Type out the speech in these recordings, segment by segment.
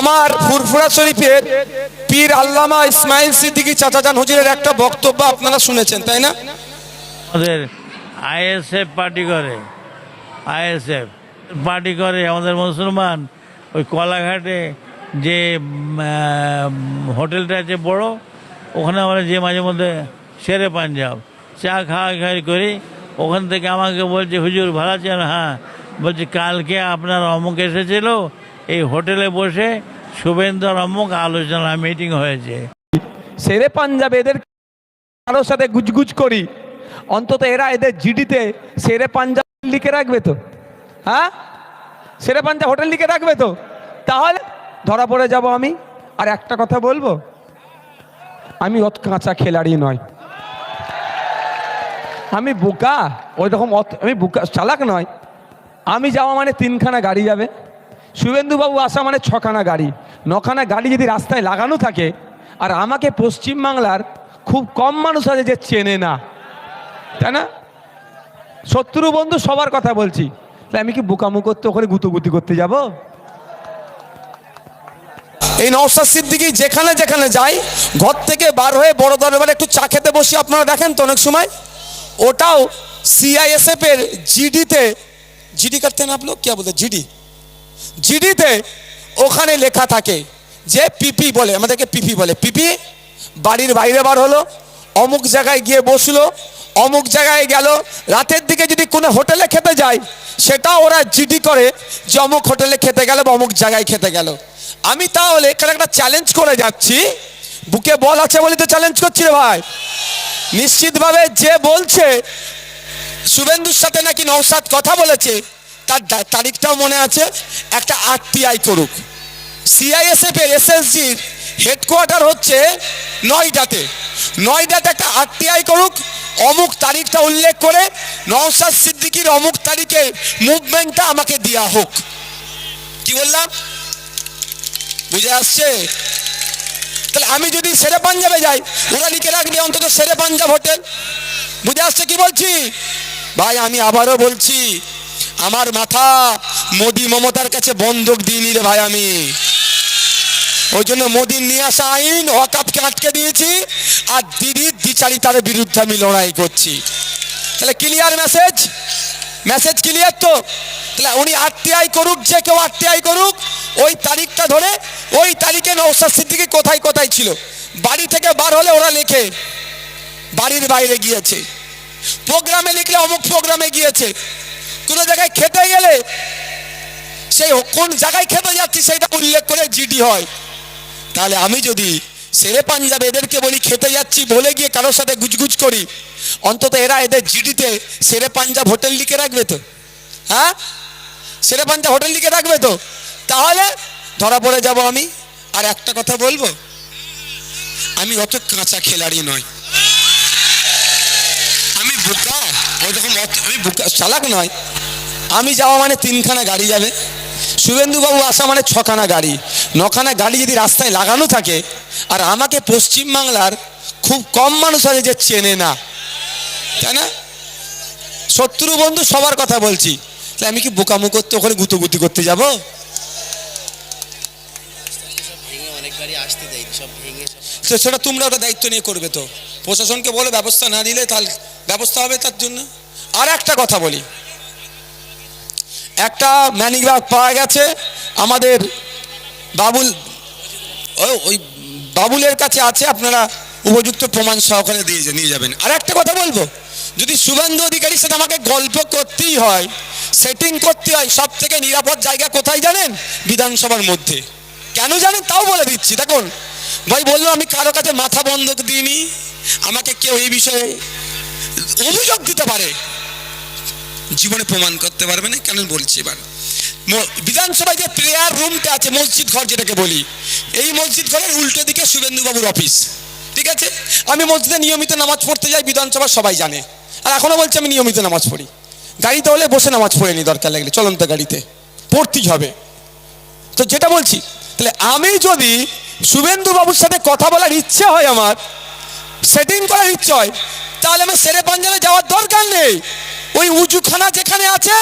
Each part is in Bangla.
আমার ফুরফুরা শরীফের পীর আল্লামা ইসমাইল সিদ্দিকী চাচাজান হুজুরের একটা বক্তব্য আপনারা শুনেছেন, তাই না? আমাদের আইএসএফ পার্টি করে, আইএসএফ পার্টি করে আমাদের মুসলমান। ওই কলাঘাটে যে হোটেলটা আছে বড়, ওখানে আমরা যে মাঝে মধ্যে শেরে পাঞ্জাব চা খাওয়া খাই করি। ওখান থেকে আমাকে বলছে, হুজুর ভালো আছেন? হ্যাঁ। বলছে কালকে আপনার অমুক এসেছিল, এই হোটেলে বসে শুভেন্দু আর অমুক আলোচনা মিটিং হয়েছে। শেরে পাঞ্জাব এদের কারোর সাথে গুজগুজ করি, অন্তত এরা এদের জিডিতে শেরে পাঞ্জাব লিখে রাখবে তো? হ্যাঁ, শেরে পাঞ্জাব হোটেল লিখে রাখবে তো? তাহলে ধরা পড়ে যাব আমি। আর একটা কথা বলবো, আমি অত কাঁচা খেলাড়ি নয়, আমি বোকা ওই রকম, আমি বোকা চালাক নয়। আমি যাওয়া মানে 3খানা গাড়ি যাবে, শুভেন্দুবাবু আসা মানে 6খানা গাড়ি, 9খানা গাড়ি যদি রাস্তায় লাগানো থাকে, আর আমাকে পশ্চিমবাংলার খুব কম মানুষ আছে যে চেনে না, তাই না? শত্রু বন্ধু সবার কথা বলছি, তাই আমি কি বোকামু করতে ওখানে গুতুগুতি করতে যাব? এই নওশাদ সিদ্দিকী যেখানে যেখানে যায়, ঘর থেকে বার হয়ে বড় দরবারে একটু চা খেতে বসি, আপনারা দেখেন তো অনেক সময় ওটাও সিআইএসএফ এর জিডিতে, জিডি করতে না আপনি কি বলতে, জিডিতে ওখানে লেখা থাকে যে পিপি বলে, আমাদেরকে পিপি বলে, পিপি বাড়ির বাইরে বার হলো, অমুক জায়গায় গিয়ে বসলো, অমুক জায়গায় গেল, রাতের দিকে যদি কোনো হোটেলে খেতে যায় সেটাও ওরা জিডি করে যে অমুক হোটেলে খেতে গেল বা অমুক জায়গায় খেতে গেল। আমি তাহলে এখানে একটা চ্যালেঞ্জ করে যাচ্ছি, বুকে বল আছে বলে তো চ্যালেঞ্জ করছি রে ভাই। নিশ্চিতভাবে যে বলছে শুভেন্দুর সাথে নাকি নওশাদ কথা বলেছে, তার তারিখটাও মনে আছে। একটা আরটিআই করুক, সিআইএসএফ এর এসএসজির হেডকোয়ার্টার হচ্ছে নয়ডাতে, নয়ডাতে একটা আরটিআই করুক, অমুক তারিখটা উল্লেখ করে নওশাদ সিদ্দিকীর অমুক তারিখের মুভমেন্টটা আমাকে দেওয়া হোক। কি বললাম, বুঝে আসছে? তাহলে আমি যদি শেরে পাঞ্জাবে যাই, ওরা লিখে রাখবে অন্তত শেরে পাঞ্জাব হোটেল। বুঝে আসছে কি বলছি ভাই? আমি আবারও বলছি, আমার মাথা মোদি মমতার কাছে বন্ধক দিইনি রে ভাই। আমি ওই জন্য মোদির নিয়ে আসা আইন ওয়াকফকে আটকে দিয়েছি, আর দিদির দ্বিচারিতার বিরুদ্ধে আমি লড়াই করছি। তাহলে ক্লিয়ার মেসেজ, মেসেজ ক্লিয়ার তো? তাহলে উনি আরটিআই করুক, যে কেউ আরটিআই করুক, ওই তারিখটা ধরে, ওই তারিখে নওশাদ সিদ্দিকী কোথায় কোথায় ছিল। বাড়ি থেকে বার হলে ওরা লেখে বাড়ির বাইরে গিয়েছে, প্রোগ্রামে লিখলে অমুক প্রোগ্রামে গিয়েছে, কোনো জায়গায় খেতে গেলে সেই কোন জায়গায় খেতে যাচ্ছি সেটা উল্লেখ করে জিডি হয়। তাহলে আমি যদি শেরে পাঞ্জাবে এদেরকে বলি খেতে যাচ্ছি বলে গিয়ে কারোর সাথে গুজগুজ করি, অন্তত এরা এদের জিডিতে শেরে পাঞ্জাব হোটেল লিখে রাখবে তো? হ্যাঁ, শেরে পাঞ্জাব হোটেল লিখে রাখবে তো? তাহলে ধরা পড়ে যাব আমি। আর একটা কথা বলবো, আমি অত কাঁচা খেলাড়ি নয়, আমি বোকা ওই রকম, আমি বোকা চালাক নয়। আমি যাওয়া মানে 3খানা গাড়ি যাবে, শুভেন্দুবাবু আসা মানে 6খানা গাড়ি, 9খানা গাড়ি যদি রাস্তায় লাগানো থাকে, আর আমাকে পশ্চিমবাংলার খুব কম মানুষ আছে যে চেনে না, তাই না? শত্রু বন্ধু সবার কথা বলছি, তাই আমি কি বোকামু করতে ওখানে গুতুগুতি করতে যাব? সেটা তোমরা ওটা দায়িত্ব নিয়ে করবে তো, প্রশাসনকে বলে ব্যবস্থা না দিলে তাহলে ব্যবস্থা হবে তার জন্য। আর একটা কথা বলি, একটা ম্যানিং ব্যাগ পাওয়া গেছে আমাদের বাবুল, ওই বাবুলের কাছে আছে, আপনারা উপযুক্ত প্রমাণ সহকারে নিয়ে যাবেন। আর একটা কথা বলবো, যদি শুভেন্দু অধিকারীর সাথে আমাকে গল্প করতেই হয়, সেটিং করতে হয়, সব থেকে নিরাপদ জায়গা কোথায় জানেন? বিধানসভার মধ্যে। কেন জানেন তাও বলে দিচ্ছি। দেখুন ভাই, বললো আমি কারো কাছে মাথা বন্ধক দিইনি, আমাকে কেউ এই বিষয়ে অভিযোগ দিতে পারে, জীবনে প্রমাণ করতে পারবে না। কেন বলছি এবার, বিধানসভায় যে প্রেয়ার রুমটা আছে, মসজিদ ঘর যেটাকে বলি, এই মসজিদ ঘরের উল্টো দিকে শুভেন্দুবাবুর অফিস, ঠিক আছে? আমি মসজিদে নিয়মিত নামাজ পড়তে যাই, বিধানসভা সবাই জানে, আর এখনো বলছি আমি নিয়মিত নামাজ পড়ি। গাড়িতে হলে বসে নামাজ পড়ে নি, দরকার লাগলে চলন্ত গাড়িতে পড়তেই হবে। তো যেটা বলছি, তাহলে আমি যদি শুভেন্দুবাবুর সাথে কথা বলার ইচ্ছে হয়, আমার সেটিং করার ইচ্ছে হয়, তাহলে আমার শেরে পাঞ্জাবে যাওয়ার দরকার নেই। ওই উজুখানা যেখানে আছে,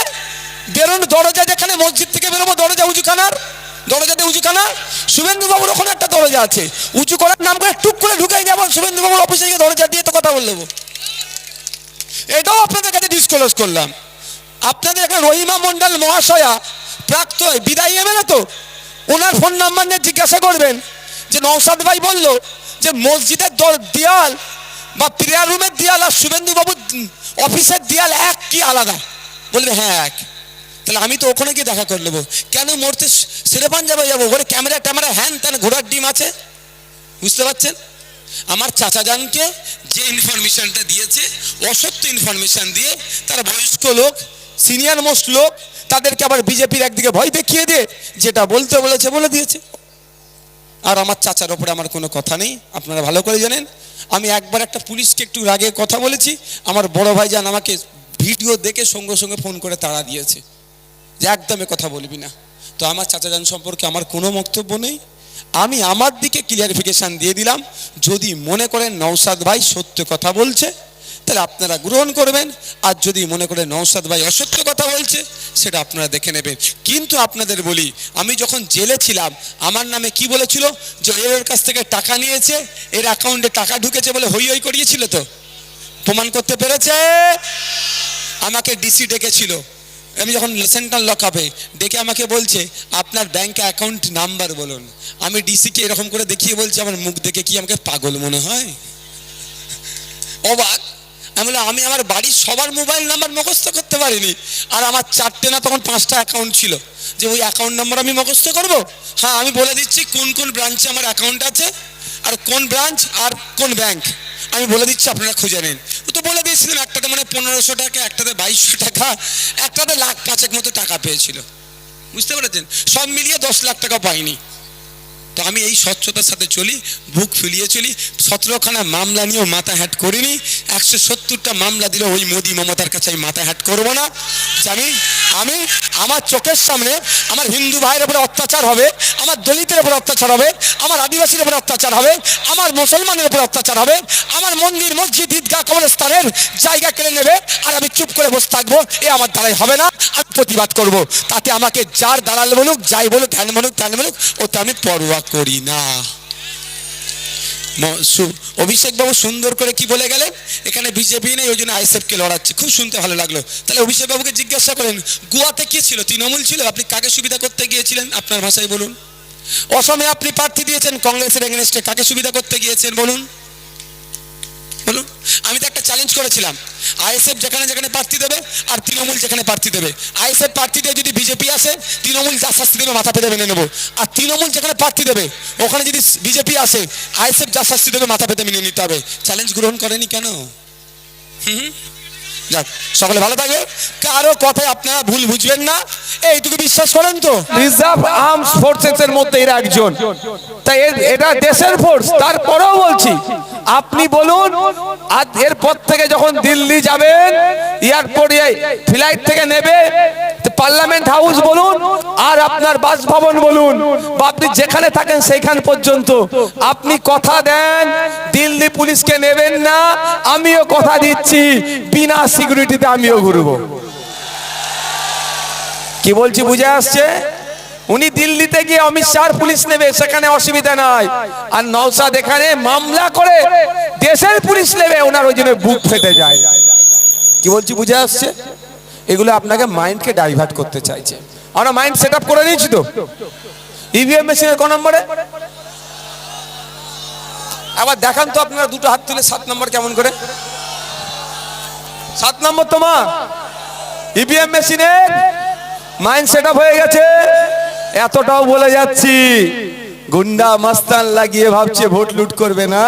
বেরোনো দরজা যেখানে, মসজিদ থেকে বেরোবো দরজা উজুখানার, দরজাতে উঁচু কেন? শুভেন্দু বাবুর ওখানে একটা দরজা আছে, উঁচু করার নাম করে টুক করে ঢুকাই যাবো শুভেন্দু বাবুর অফিসে গিয়ে দরজা দিয়ে তো কথা বলবো। এটাও আপনাদের কাছে ডিসক্লোজ করলাম। আপনাদের এখানে রহিমা মন্ডল মহাশয়া প্রাক্তন বিদায়ী এমএলএ তো, ওনার ফোন নাম্বার নিয়ে জিজ্ঞাসা করবেন যে নওশাদ ভাই বলল যে মসজিদের দেয়াল বা প্রেয়ার রুমের দেয়াল আর শুভেন্দু বাবুর অফিসের দেয়াল এক কি আলাদা? বলবে হ্যাঁ এক। তাহলে আমি তো ওখানে গিয়ে দেখা করে নেবো, কেন মরতে শেরে পাঞ্জাবে যাবো? ওখানে ক্যামেরা ট্যামেরা হ্যান ত্যান ঘোড়ার ডিম আছে, বুঝতে পারছেন? আমার চাচা জানকে যে ইনফরমেশনটা দিয়েছে অসত্য ইনফরমেশন দিয়ে, তারা বয়স্ক লোক, সিনিয়র মোস্ট লোক, তাদেরকে আবার বিজেপির একদিকে ভয় দেখিয়ে দিয়ে যেটা বলতে বলেছে বলে দিয়েছে। আর আমার চাচার ওপরে আমার কোনো কথা নেই, আপনারা ভালো করে জানেন। আমি একবার একটা পুলিশকে একটু রাগে কথা বলেছি, আমার বড় ভাইজান আমাকে ভিডিও দেখে সঙ্গে সঙ্গে ফোন করে তাড়া দিয়েছে যে একদমই কথা বলবি না। তো আমার চাচাজান সম্পর্কে আমার কোনো বক্তব্য নেই, আমি আমার দিকে ক্লিয়ারিফিকেশান দিয়ে দিলাম। যদি মনে করেন নওশাদ ভাই সত্য কথা বলছে তাহলে আপনারা গ্রহণ করবেন, আর যদি মনে করেন নওশাদ ভাই অসত্য কথা বলছে সেটা আপনারা দেখে নেবেন। কিন্তু আপনাদের বলি, আমি যখন জেলে ছিলাম আমার নামে কি বলেছিল যে এর কাছ থেকে টাকা নিয়েছে, এর অ্যাকাউন্টে টাকা ঢুকেছে বলে হই হই করিয়েছিল, তো প্রমাণ করতে পেরেছে। আমাকে ডিসি ডেকেছিল, আমি যখন সেন্ট্রাল লকআপে ডেকে আমাকে বলছে আপনার ব্যাংকে অ্যাকাউন্ট নাম্বার বলুন। আমি ডিসিকে এরকম করে দেখিয়ে বলছি, আমার মুখ দেখে কি আমাকে পাগল মনে হয়? অবাক। আমি আমার বাড়ির সবার মোবাইল নাম্বার মুখস্থ করতে পারিনি, আর আমার 4টে না তখন 5টা অ্যাকাউন্ট ছিল, যে ওই অ্যাকাউন্ট নাম্বার আমি মুখস্থ করব? হ্যাঁ, আমি বলে দিচ্ছি কোন কোন ব্রাঞ্চে আমার অ্যাকাউন্ট আছে আর কোন ব্রাঞ্চ আর কোন ব্যাংক আমি বলে দিচ্ছি, আপনারা খুঁজে নিন। তো বলে দিয়েছিলাম, একটাতে মানে 1500 টাকা, একটাতে 2200 টাকা, একটাতে 1,05,000 মতো টাকা পেয়েছিল, বুঝতে পেরেছেন? সব মিলিয়ে 10 লাখ টাকা পাইনি। তো আমি এই স্বচ্ছতার সাথে চলি, বুক ফুলিয়ে চলি। 17খানা মামলা নিয়েও মাথা হ্যাট করিনি, 170টা মামলা দিলে ওই মোদি মমতার কাছে আমি মাথা হ্যাট করবো না। আমি আমার চোখের সামনে আমার হিন্দু ভাইয়ের উপরে অত্যাচার হবে, আমার দলিতের উপরে অত্যাচার হবে, আমার আদিবাসীর উপরে অত্যাচার হবে, আমার মুসলমানের উপরে অত্যাচার হবে, আমার মন্দির মসজিদ ঈদগাহ কবরস্থানের জায়গা কেড়ে নেবে, আর আমি চুপ করে বসে থাকবো, এ আমার দ্বারাই হবে না। আমি প্রতিবাদ করব, তাতে আমাকে যার দালাল বলুক, যাই বলুক, ধ্যান বলুক, ধ্যান বলুক, ওতে আমি পরোয়া করি না। অভিষেক বাবু সুন্দর করে কি বলে গেলেন, এখানে বিজেপি নেই ওই জন্য আইএসএফকে লড়াচ্ছে, খুব শুনতে ভালো লাগলো। তাহলে অভিষেক বাবুকে জিজ্ঞাসা করেন গোয়াতে কি ছিল? তৃণমূল ছিল, আপনি কাকে সুবিধা করতে গিয়েছিলেন? আপনার ভাষায় বলুন। অসমে আপনি প্রার্থী দিয়েছেন কংগ্রেসের এগেনস্টে, কাকে সুবিধা করতে গিয়েছেন বলুন? বলুন। আমি তো একটা চ্যালেঞ্জ করেছিলাম, আইএসএফ যেখানে যেখানে প্রার্থী দেবে আর তৃণমূল যেখানে প্রার্থী দেবে, আইএসএফ প্রার্থী দিয়ে যদি বিজেপি আসে, তৃণমূল যা শাস্তি দেবে মাথা পেতে মেনে নেবো, আর তৃণমূল যেখানে প্রার্থী দেবে ওখানে যদি বিজেপি আসে, আইএসএফ যা শাস্তি দেবে মাথা পেতে মেনে নিতে হবে। চ্যালেঞ্জ গ্রহণ করেনি কেন? যাক, সকলে ভালো থাকবে, কারো কথায় আপনারা ভুল বুঝবেন না, এইটুকু বিশ্বাস করেন তো। রিজার্ভ আর্মস ফোর্সেসের মধ্যে এরা একজন, তাই এটা দেশের ফোর্স। তারপরেও বলছি, আপনি বলুন, আজ এরপর থেকে যখন দিল্লি যাবেন, এয়ারপোর্টে ফ্লাইট থেকে নেবে, পার্লামেন্ট হাউস বলুন আর আপনার বাসভবন বলুন, বা আপনি যেখানে থাকেন সেইখান পর্যন্ত আপনি কথা দেন দিল্লি পুলিশকে নেবেন না। আমিও কথা দিচ্ছি, বিনা সিকিউরিটিতে আমিও ঘুরবো। কি বলছি বুঝে আসছে? উনি দিল্লিতে গিয়ে অমিত শাহ পুলিশ নেবে, সেখানে অসুবিধা নাই। আর নওশাদ এখানে মামলা করে দেশের পুলিশ নেবে, ওনার ওই জন্য বুক ফেটে যায়। কি বলছি বুঝে আসছে? এগুলো আপনাকে মাইন্ডকে ডাইভার্ট করতে চাইছে। আমরা মাইন্ড সেট আপ করে নিয়েছি তো। ইভিএম মেশিনের কোন নম্বরে? আবার দেখান তো আপনারা, দুটো হাত তুলে 7 নম্বর কেমন করে? 7 নম্বর তোমার ইভিএম মেশিনের মাইন্ড সেট আপ হয়ে গেছে। এতটাও বলে যাচ্ছি, গুন্ডা মাস্তান লাগিয়ে ভাবছে ভোট লুট করবে না,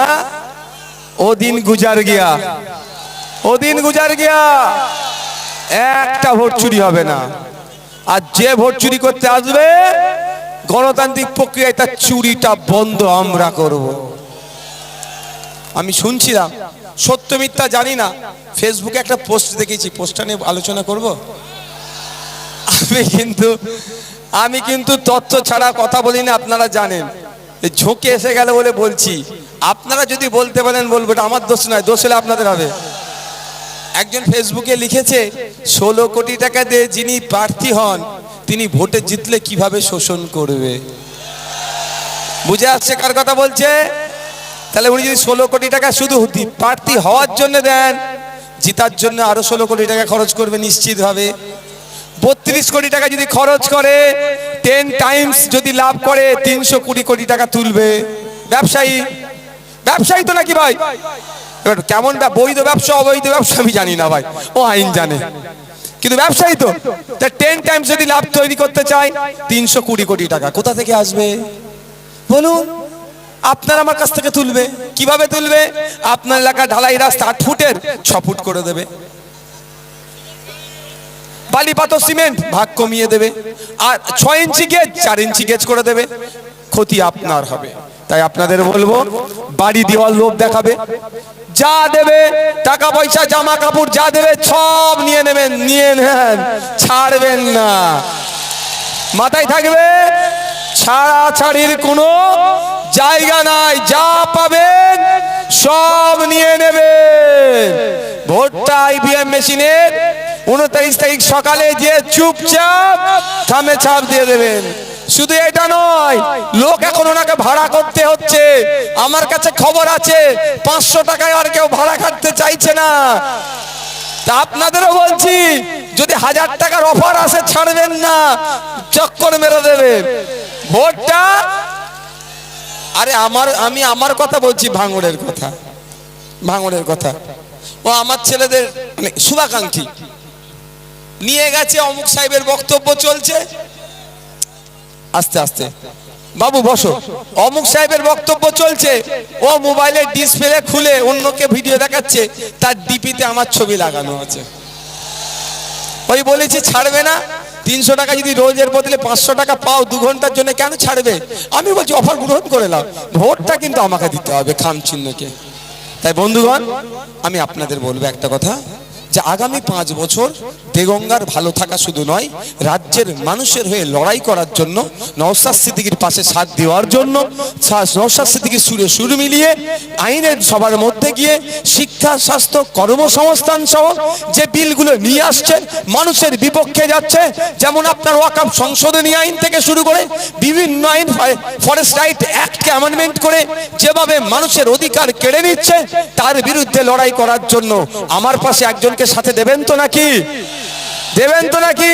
ও দিন গুজার গিয়া, ও দিন গুজার গিয়া। একটা ভোট চুরি হবে না, আর যে ভোট চুরি করতে আসবে গণতান্ত্রিক প্রক্রিয়ায় তার চুরিটা বন্ধ আমরা করব। আমি শুনছিলাম, সত্য মিথ্যা জানি না, ফেসবুকে একটা পোস্ট দেখেছি, পোস্টটা নিয়ে আলোচনা করব। আমি কিন্তু তথ্য ছাড়া কথা বলি না, আপনারা জানেন। ঝোঁকে এসে গেল বলে বলছি, আপনারা যদি বলতে পারেন বলবো, এটা আমার দোষ নয়, দোষ হলে আপনাদের হবে। একজন ফেসবুকে লিখেছে 16 কোটি টাকা দিয়ে যিনি প্রার্থী হন তিনি ভোটে জিতলে কিভাবে শোষণ করবে। বুঝে আসছে কার কথা বলছে? তাহলে উনি যদি 16 কোটি টাকা শুধু প্রার্থী হওয়ার জন্য দেন, জিতার জন্য আরো 16 কোটি টাকা খরচ করবে নিশ্চিতভাবে। 32 কোটি টাকা যদি খরচ করে, 10 টাইমস যদি লাভ করে 320 কোটি টাকা তুলবে। ব্যবসায়ী, ব্যবসায়ী তো নাকি ভাই? এবার কেমন বৈধ ব্যবসা অবৈধ ব্যবসা আমি জানি না ভাই, ও আইন জানে, কিন্তু ব্যবসায়ী তো। 10 টাইমস যদি লাভ তৈরি করতে চায় 320 কোটি টাকা কোথা থেকে আসবে বলুন? আপনার আমার কাছ থেকে তুলবে। কিভাবে তুলবে? আপনার এলাকা ঢালাই রাস্তা 8 ফুটের 6 ফুট করে দেবে, বালি পাথর সিমেন্ট ভাগ কমিয়ে দেবে, আর 6 ইঞ্চি গেজ 4 ইঞ্চি গেজ করে দেবে। ক্ষতি আপনার হবে। তাই আপনাদের বলবো, বাড়ি দেওয়ার লোভ দেখাবে, যা দেবে টাকা পয়সা জামা কাপড় যা দেবে সব নিয়ে নেবেন, নিয়ে নেন, ছাড়বেন না। মাথায় থাকবে, ছাড়াছাড়ির কোনো জায়গা নাই। যা পাবেন সব নিয়ে নেবেন। ভোটটা ইভিএম মেশিনের 29 তারিখ সকালে যে চুপচাপ থামে ছাপ দিয়ে দেবেন। শুধু এটা নয়, লোক এখন ওনাকে ভাড়া করতে হচ্ছে। আমার কাছে খবর আছে 500 টাকায় আর কেউ ভাড়া কাটতে চাইছে না। তা আপনাদেরও বলছি, যদি 1000 টাকার অফার আসে ছাড়বেন না, চক্কর মেরে দেবেন। ভোটটা, আরে আমি আমার কথা বলছি, ভাঙড়ের কথা, ভাঙড়ের কথা। ও আমার ছেলেদের মানে শুভাকাঙ্ক্ষী নিয়ে গেছে, অমুক সাহেবের বক্তব্য চলছে, আস্তে আস্তে বাবু বসো, অমুক সাহেবের বক্তব্য চলছে, ও মোবাইলের ডিসপ্লে খুলে অন্যকে ভিডিও দেখাচ্ছে, তার ডিপিতে আমার ছবি লাগানো আছে। ওই বলেছি ছাড়বে না। 300 টাকা যদি রোজের বদলে 500 টাকা পাও 2 ঘন্টার জন্য, কেন ছাড়বে? আমি বলছি অফার গ্রহণ করে নাও, ভোটটা কিন্তু আমাকে দিতে হবে খাম চিহ্নকে। তাই বন্ধুগণ, আমি আপনাদের বলবো একটা কথা, যে আগামী 5 বছর দেগঙ্গার ভালো থাকা শুধু নয়, রাজ্যের মানুষের হয়ে লড়াই করার জন্য, নওশাদ সিদ্দিকীর পাশে সাথ দেওয়ার জন্য, নওশাদ সিদ্দিকীর সুরে সুর মিলিয়ে আইনের সবার মধ্যে গিয়ে শিক্ষা, স্বাস্থ্য, কর্মসংস্থান সহ যে বিলগুলো নিয়ে আসছেন মানুষের বিপক্ষে যাচ্ছে, যেমন আপনার ওয়াকফ সংশোধনী আইন থেকে শুরু করে বিভিন্ন আইন, ফরেস্ট রাইট অ্যাক্টকে অ্যামেন্ডমেন্ট করে যেভাবে মানুষের অধিকার কেড়ে নিচ্ছে, তার বিরুদ্ধে লড়াই করার জন্য আমার পাশে একজনকে সাথে দেবেন তো নাকি? দেবেন তো নাকি?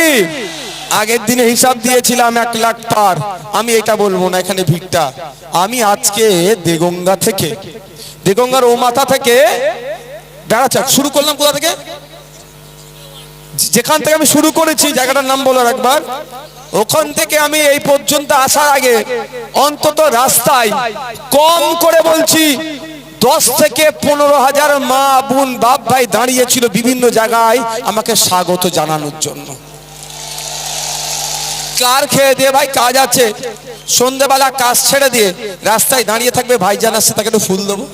আগের দিনে হিসাব দিয়েছিলাম 1 লাখ পার। আমি এটা বলবো না এখানে ভিড়টা। আমি আজকে দেগঙ্গা থেকে, দেগঙ্গার ও মাথা থেকে বেড়াচাক শুরু করলাম। কোথা থেকে? যেখান থেকে আমি শুরু করেছি, জায়গাটার নাম বলার একবার, ওখান থেকে আমি এই পর্যন্ত আসার আগে অন্তত রাস্তায় কম করে বলছি 10 থেকে 15,000 মা বোন বাপ ভাই দাঁড়িয়েছিল বিভিন্ন জায়গায় আমাকে স্বাগত জানানোর জন্য। কার খেয়ে দিয়ে ভাই কাজ আছে, সন্ধ্যেবেলা কাজ ছেড়ে দিয়ে রাস্তায় দাঁড়িয়ে থাকবে, ভাইজান আসছে তাকে একটু ফুল দেবো,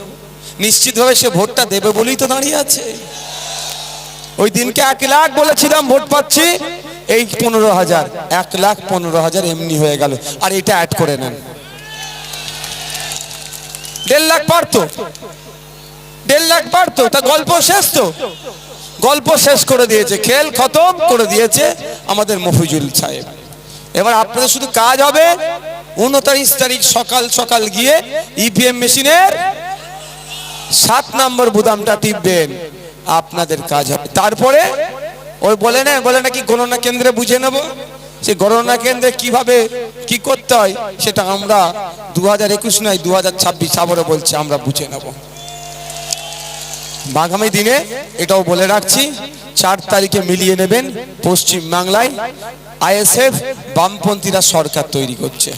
নিশ্চিতভাবে সে ভোটটা দেবে বলেই তো দাঁড়িয়ে আছে। ওই দিনকে 1 লাখ বলেছিলাম ভোট পাচ্ছি, এই 15,000, 1,15,000 এমনি হয়ে গেল। আর এটা অ্যাড করে নেন, 1.5 লাখ পারতো, 1.5 লাখ পারতো। তা গল্প শেষ তো, গল্প শেষ করে দিয়েছে, খেল খতম করে দিয়েছে আমাদের মফিজুল সাহেব। এবার আপনাদের শুধু কাজ হবে 29 তারিখ সকাল সকাল গিয়ে ইভিএম মেশিনের 7 নম্বর বোতামটা টিপবেন, আপনাদের কাজ হবে। তারপরে ওই বলে না কি গণনা কেন্দ্রে বুঝে নেব, সে গণনা কেন্দ্রে কিভাবে কি করতে হয় সেটা আমরা 2021 নয় 2026 আবারও বলছি, আমরা বুঝে নেব। আগামী দিনে এটাও বলে রাখছি, 4 তারিখে মিলিয়ে নেবেন, পশ্চিম বাংলায় আইএসএফ বামপন্থীরা সরকার তৈরি করছে।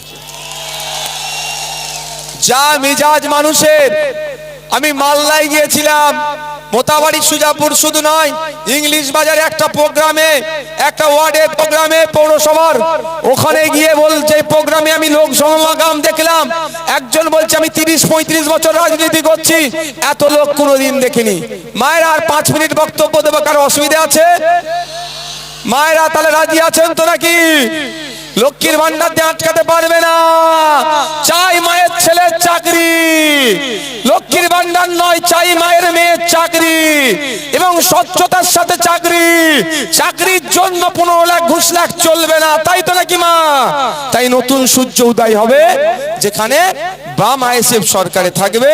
যা মেজাজ মানুষের। আমি মালদায় গিয়েছিলাম, মোতাবাড়ি সুজাপুর শুধু নয়, ইংলিশ বাজারে একটা প্রোগ্রামে, একটা ওয়ার্ডের প্রোগ্রামে পৌরসভার, ওখানে গিয়ে বলছে প্রোগ্রামে আমি লোক সমাগম দেখলাম। একজন বলছে আমি 30-35 বছর রাজনীতি করছি, এত লোক কোনোদিন দেখিনি। মায়েরা আর 5 মিনিট বক্তব্য দেবো, কারো অসুবিধা আছে? মায়েরা তাহলে রাজি আছেন তো নাকি? লক্ষ্মীর ভান্ডার দিয়ে আটকাতে পারবে না। চাই মায়ের ছেলের চাকরি, লক্ষ্মীর ভান্ডার নয়, চাই মায়ের মেয়ের চাকরি। এবং স্বচ্ছতার সাথে চাকরি, চাকরির জন্য 15 লাখ ঘুষ লাখ চলবে না, তাই তো নাকি মা? তাই নতুন সূর্য উদয় হবে যেখানে বাম আইএসএফ সরকারে থাকবে,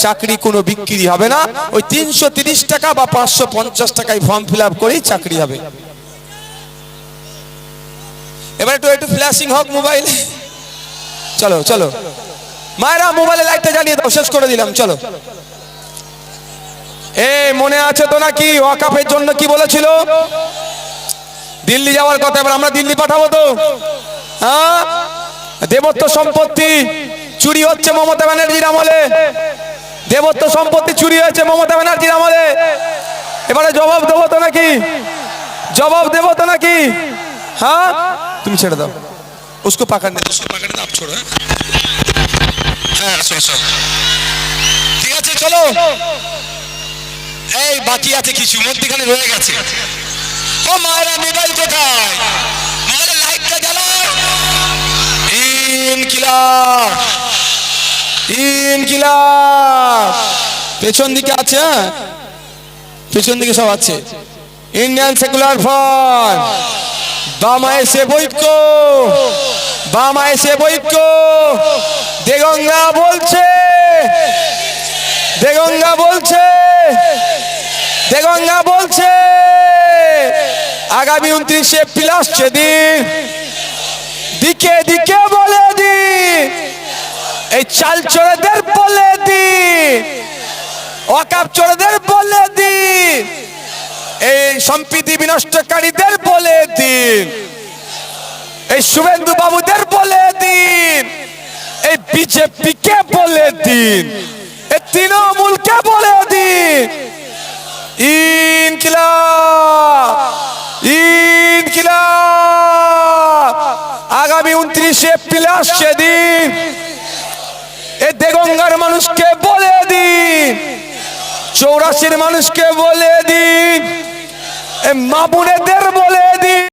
চাকরি কোনো বিক্রি হবে না, ওই 330 টাকা বা 550 টাকায় ফর্ম ফিল আপ করেই চাকরি হবে। এবার একটু ফ্ল্যাশিং হোক মোবাইল। চলো চলো মায়েরা, মোবাইলে লাইটটা জ্বালিয়ে দাও, শেষ করে দিলাম। চলো, মনে আছে তো নাকি ওয়াকাফের জন্য কি বলেছিল? দিল্লি যাওয়ার কথা, এবার আমরা দিল্লি পাঠাবো তো? হ্যাঁ, দেবত্ব সম্পত্তি চুরি হচ্ছে মমতা ব্যানার্জির আমলে, দেবত্ব সম্পত্তি চুরি হয়েছে মমতা ব্যানার্জির আমলে। এবারে জবাব দেবো তো নাকি? জবাব দেবো তো নাকি? हाँ तुम छेड़ दो उसको पकड़ने दो, आप छोड़ो। हाँ ঠিক আছে, চলো। এই বাকি আছে কিছু, মধ্যখানে রয়ে গেছে। ও মায়েরা, মোবাইল কোথায়? মোবাইলের লাইটটা জ্বালাও। ইনকিলাব, ইনকিলাব পেছন দিকে আছে, হ্যাঁ পেছন দিকে সব আছে। ইন্ডিয়ান সেকুলার ফ্রন্ট, বাম আইএসএফ ঐক্য, বাম আইএসএফ ঐক্য। দেগঙ্গা বলছে, দেগঙ্গা বলছে, দেগঙ্গা বলছে আগামী 29 এপ্রিল আসছে দিন, দিকে দিকে বলে দিন, এই চাল চোরেদের বলে দিন, ওয়াকাফ চোরেদের বলে দিন, এই সম্প্রীতি বিনষ্টকারীদের বলে দিন, এই শুভেন্দু বাবুদের বলে দিন, এই বিজেপিকে বলে দিন, এই তৃণমূলকে বলে দিন, ইনকিলাব, ইনকিলাব আগামী 29 এপ্রিল আসছে দিন, এই দেগঙ্গার মানুষকে বলে দিন, 84 মানুষকে বলে দিন, মা বোনেদের বলে